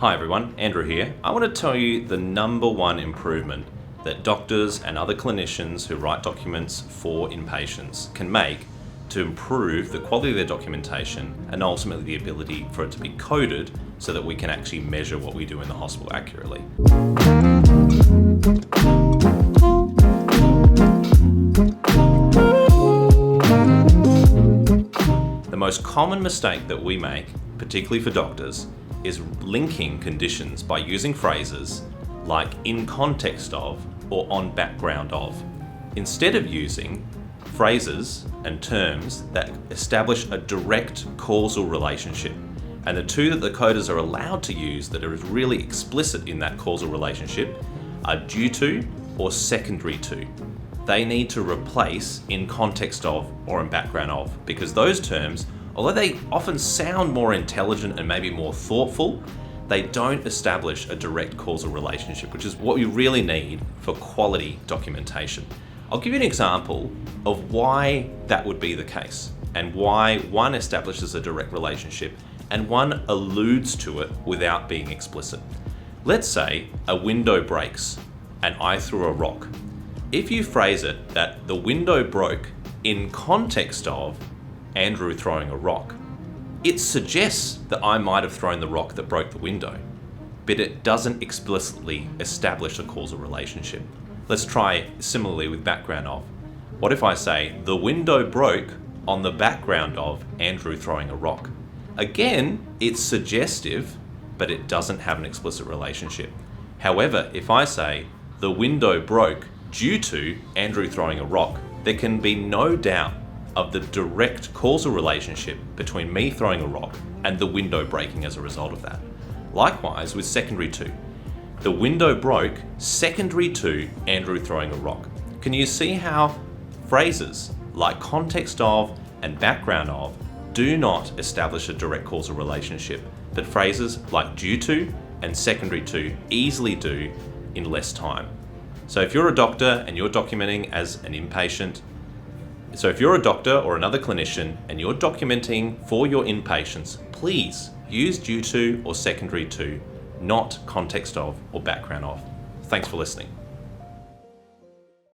Hi everyone, Andrew here. I want to tell you the number one improvement that doctors and other clinicians who write documents for inpatients can make to improve the quality of their documentation and ultimately the ability for it to be coded so that we can actually measure what we do in the hospital accurately. The most common mistake that we make, particularly for doctors, is linking conditions by using phrases like in context of or on background of, instead of using phrases and terms that establish a direct causal relationship. And the two that the coders are allowed to use that are really explicit in that causal relationship are due to or secondary to. They need to replace in context of or in background of, because those terms, although they often sound more intelligent and maybe more thoughtful, they don't establish a direct causal relationship, which is what we really need for quality documentation. I'll give you an example of why that would be the case and why one establishes a direct relationship and one alludes to it without being explicit. Let's say a window breaks and I threw a rock. If you phrase it that the window broke in context of Andrew throwing a rock, it suggests that I might have thrown the rock that broke the window, but it doesn't explicitly establish a causal relationship. Let's try similarly with background of. What if I say, the window broke on the background of Andrew throwing a rock? Again, it's suggestive, but it doesn't have an explicit relationship. However, if I say, the window broke due to Andrew throwing a rock, there can be no doubt of the direct causal relationship between me throwing a rock and the window breaking as a result of that. Likewise with secondary to. The window broke secondary to Andrew throwing a rock. Can you see how phrases like context of and background of do not establish a direct causal relationship, but phrases like due to and secondary to easily do in less time? So if you're a doctor and you're documenting as an inpatient, So if you're a doctor or another clinician and you're documenting for your inpatients, please use due to or secondary to, not context of or background of. Thanks for listening.